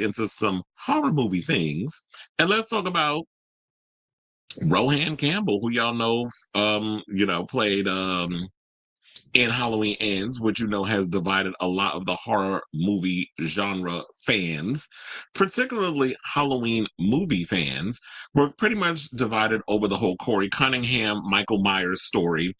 into some horror movie things. And let's talk about Rohan Campbell, who y'all know, played in Halloween Ends, which has divided a lot of the horror movie genre fans, particularly Halloween movie fans, were pretty much divided over the whole Corey Cunningham, Michael Myers story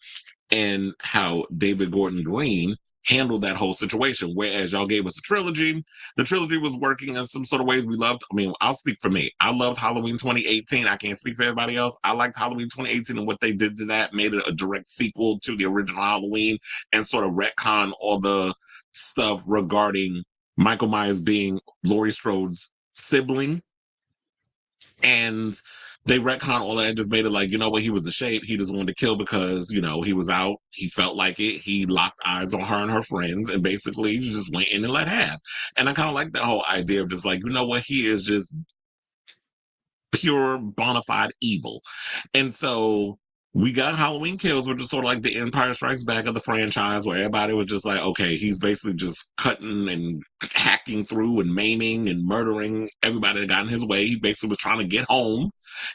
and how David Gordon Green handled that whole situation. Whereas y'all gave us a trilogy, the trilogy was working in some sort of ways we loved. I mean, I'll speak for me. I loved Halloween 2018. I can't speak for everybody else. I liked Halloween 2018 and what they did to that, made it a direct sequel to the original Halloween and sort of retcon all the stuff regarding Michael Myers being Laurie Strode's sibling. And they retcon all that and just made it like, he was the shape. He just wanted to kill because, he was out. He felt like it. He locked eyes on her and her friends and basically just went in and let have. And I kind of like that whole idea of just like, he is just pure bona fide evil. And so we got Halloween Kills, which is sort of like the Empire Strikes Back of the franchise, where everybody was just like, okay, he's basically just cutting and hacking through and maiming and murdering everybody that got in his way. He basically was trying to get home,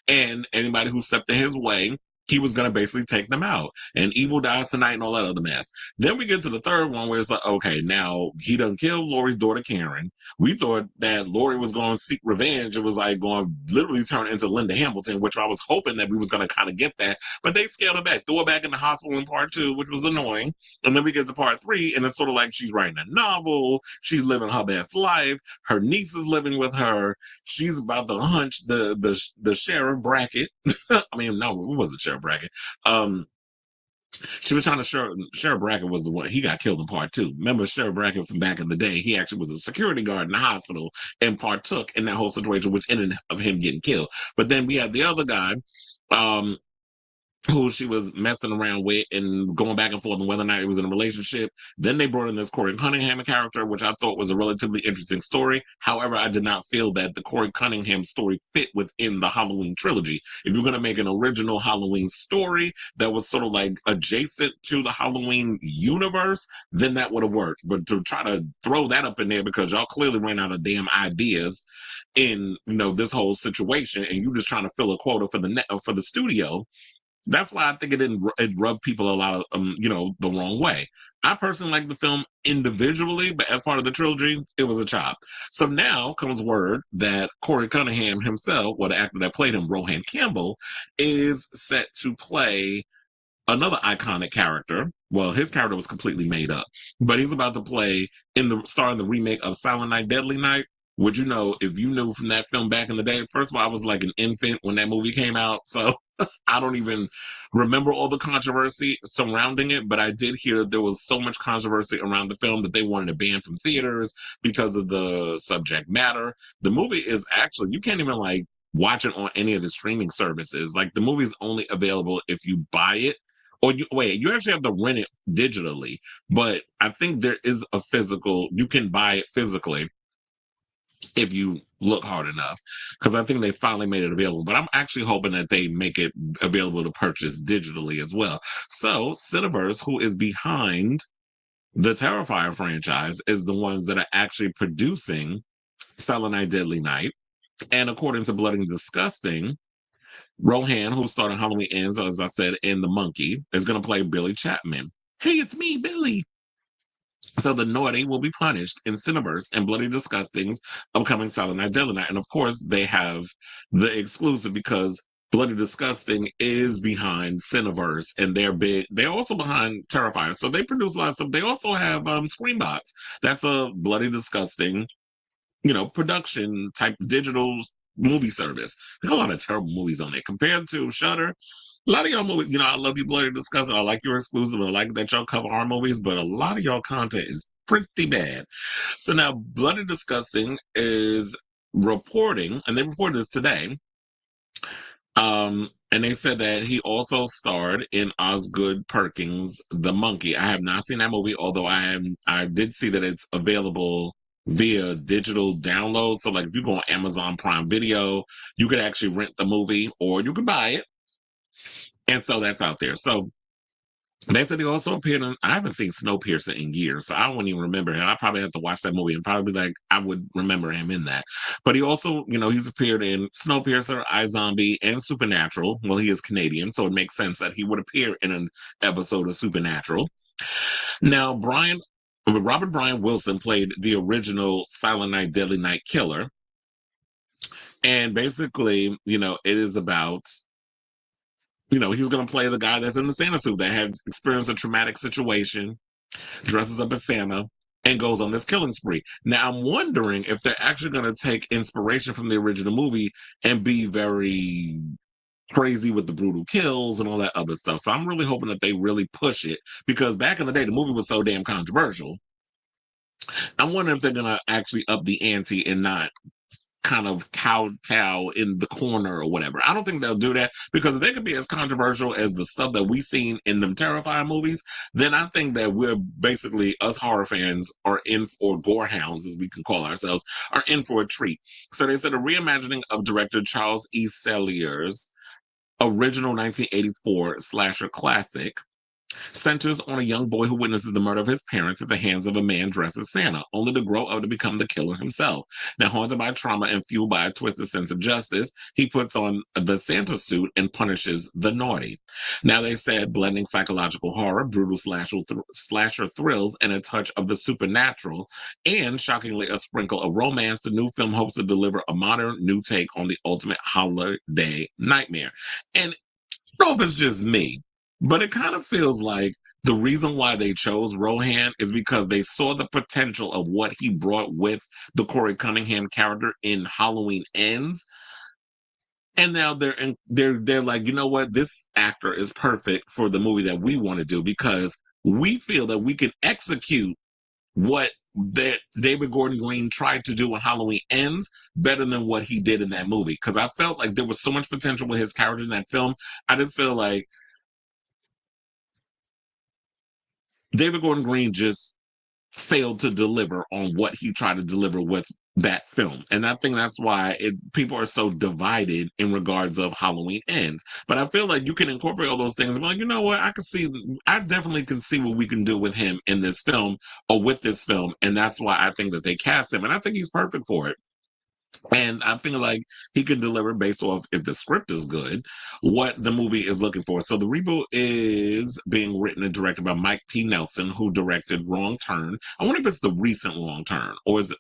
and anybody who stepped in his way, he was going to basically take them out. And Evil Dies Tonight and all that other mess. Then we get to the third one where it's like, okay, now he done killed Laurie's daughter, Karen. We thought that Laurie was going to seek revenge. It was like going to literally turn into Linda Hamilton, which I was hoping that we was going to kind of get that. But they scaled it back, threw her back in the hospital in part 2, which was annoying. And then we get to part 3, and it's sort of like she's writing a novel. She's living her best life. Her niece is living with her. She's about to hunch the sheriff Brackett. I mean, no, it wasn't Sheriff Brackett. She was trying to Sheriff Brackett was the one. He got killed in part 2. Remember Sheriff Brackett from back in the day? He actually was a security guard in the hospital and partook in that whole situation, which ended up him getting killed. But then we had the other guy, who she was messing around with and going back and forth on whether or not it was in a relationship. Then they brought in this Corey Cunningham character, which I thought was a relatively interesting story. However, I did not feel that the Corey Cunningham story fit within the Halloween trilogy. If you're going to make an original Halloween story that was sort of like adjacent to the Halloween universe, then that would have worked. But to try to throw that up in there because y'all clearly ran out of damn ideas in, this whole situation and you just trying to fill a quota for the studio, that's why I think it rubbed people a lot of, the wrong way. I personally like the film individually, but as part of the trilogy, it was a chop. So now comes word that Corey Cunningham himself, the actor that played him, Rohan Campbell, is set to play another iconic character. Well, his character was completely made up, but he's about to play star in the remake of Silent Night, Deadly Night. Which, if you knew from that film back in the day, first of all, I was like an infant when that movie came out. So I don't even remember all the controversy surrounding it, but I did hear there was so much controversy around the film that they wanted to ban from theaters because of the subject matter. The movie is actually, you can't even watch it on any of the streaming services. Like the movie is only available if you buy it. Or you actually have to rent it digitally, but I think there is you can buy it physically if you look hard enough, because I think they finally made it available. But I'm actually hoping that they make it available to purchase digitally as well. So Cineverse, who is behind the Terrifier franchise, is the ones that are actually producing Silent Night, Deadly Night. And according to Bloody and Disgusting, Rohan, who starred in Halloween Ends, as I said, in The Monkey, is going to play Billy Chapman. Hey, it's me, Billy. So the naughty will be punished in Cineverse and Bloody Disgusting's upcoming Silent Night, Deadly Night. And of course, they have the exclusive because Bloody Disgusting is behind Cineverse and they're big. They're also behind Terrifier. So they produce a lot of stuff. They also have Screambox. That's a Bloody Disgusting, production type digital movie service. There's a lot of terrible movies on there compared to Shudder. A lot of y'all movies, I love you, Bloody Disgusting. I like your exclusive. I like that y'all cover our movies, but a lot of y'all content is pretty bad. So now Bloody Disgusting is reporting, and they reported this today, and they said that he also starred in Osgood Perkins' The Monkey. I have not seen that movie, although I did see that it's available via digital download. So if you go on Amazon Prime Video, you could actually rent the movie or you could buy it. And so that's out there. So They said he also appeared in. I haven't seen Snowpiercer in years, so I wouldn't even remember him. I probably have to watch that movie and probably like I would remember him in that. But he also, he's appeared in Snowpiercer, iZombie, and Supernatural. Well, he is Canadian, so it makes sense that he would appear in an episode of Supernatural. Now, Robert Brian Wilson played the original Silent Night, Deadly Night killer, and basically, it is about he's going to play the guy that's in the Santa suit that has experienced a traumatic situation, dresses up as Santa, and goes on this killing spree. Now, I'm wondering if they're actually going to take inspiration from the original movie and be very crazy with the brutal kills and all that other stuff. So I'm really hoping that they really push it, because back in the day, the movie was so damn controversial. I'm wondering if they're going to actually up the ante and not kind of kowtow in the corner or whatever. I don't think they'll do that, because if they could be as controversial as the stuff that we've seen in them Terrifier movies, then I think that we're basically, us horror fans are in, or gore hounds as we can call ourselves, are in for a treat. So they said a reimagining of director Charles E. Sellier's original 1984 slasher classic centers on a young boy who witnesses the murder of his parents at the hands of a man dressed as Santa, only to grow up to become the killer himself. Now, haunted by trauma and fueled by a twisted sense of justice, he puts on the Santa suit and punishes the naughty. Now, they said blending psychological horror, brutal slasher thrills, and a touch of the supernatural, and shockingly a sprinkle of romance, the new film hopes to deliver a modern new take on the ultimate holiday nightmare. And I don't know if it's just me, but it kind of feels like the reason why they chose Rohan is because they saw the potential of what he brought with the Corey Cunningham character in Halloween Ends. And now they're like, you know what? This actor is perfect for the movie that we want to do, because we feel that we can execute what that David Gordon Green tried to do when Halloween Ends better than what he did in that movie. Because I felt like there was so much potential with his character in that film. I just feel like David Gordon Green just failed to deliver on what he tried to deliver with that film. And I think that's why people are so divided in regards of Halloween Ends. But I feel like you can incorporate all those things and be like, you know what, I definitely can see what we can do with him in this film, or with this film. And that's why I think that they cast him. And I think he's perfect for it. And I feel like he can deliver based off, if the script is good, what the movie is looking for. So the reboot is being written and directed by Mike P. Nelson, who directed Wrong Turn. I wonder if it's the recent Wrong Turn, or is it?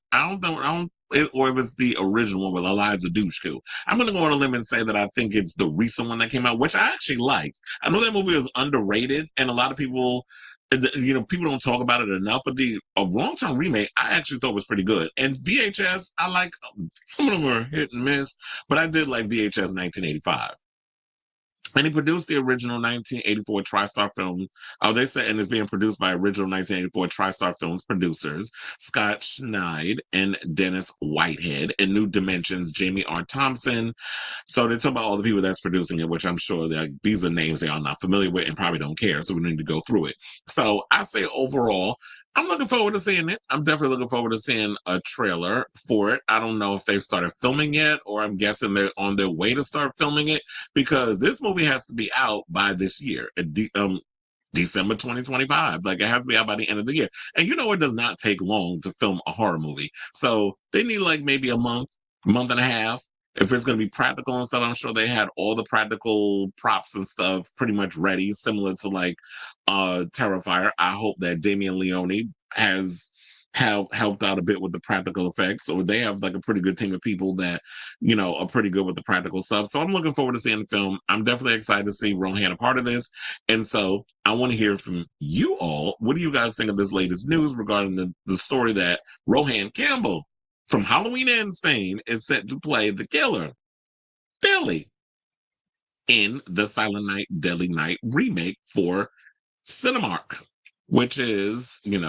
Or if it's the original one with Eliza Dushku. I'm going to go on a limb and say that I think it's the recent one that came out, which I actually like. I know that movie is underrated, and a lot of people, people don't talk about it enough, but the Wrong Turn remake, I actually thought was pretty good. And VHS, I like, some of them were hit and miss, but I did like VHS 1985. And he produced the original 1984 TriStar film. Oh, they said, and it's being produced by original 1984 TriStar Films producers Scott Schneid and Dennis Whitehead. And New Dimensions, Jamie R. Thompson. So they talk about all the people that's producing it, which I'm sure that these are names they are not familiar with and probably don't care. So we need to go through it. So I say overall, I'm looking forward to seeing it. I'm definitely looking forward to seeing a trailer for it. I don't know if they've started filming yet, or I'm guessing they're on their way to start filming it, because this movie has to be out by this year, December 2025. Like, it has to be out by the end of the year. And it does not take long to film a horror movie. So they need like maybe a month and a half. If it's going to be practical and stuff, I'm sure they had all the practical props and stuff pretty much ready, similar to like Terrifier. I hope that Damien Leone has helped out a bit with the practical effects, or they have like a pretty good team of people that are pretty good with the practical stuff. So I'm looking forward to seeing the film. I'm definitely excited to see Rohan a part of this, and so I want to hear from you all. What do you guys think of this latest news regarding the story that Rohan Campbell from Halloween Ends fame is set to play the killer, Billy, in the Silent Night, Deadly Night remake for Cinemark, which is, the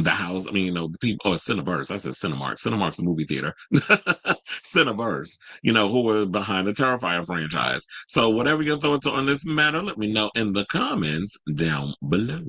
house, the people, Cineverse. I said Cinemark. Cinemark's a movie theater. Cineverse, who are behind the Terrifier franchise. So whatever your thoughts are on this matter, let me know in the comments down below.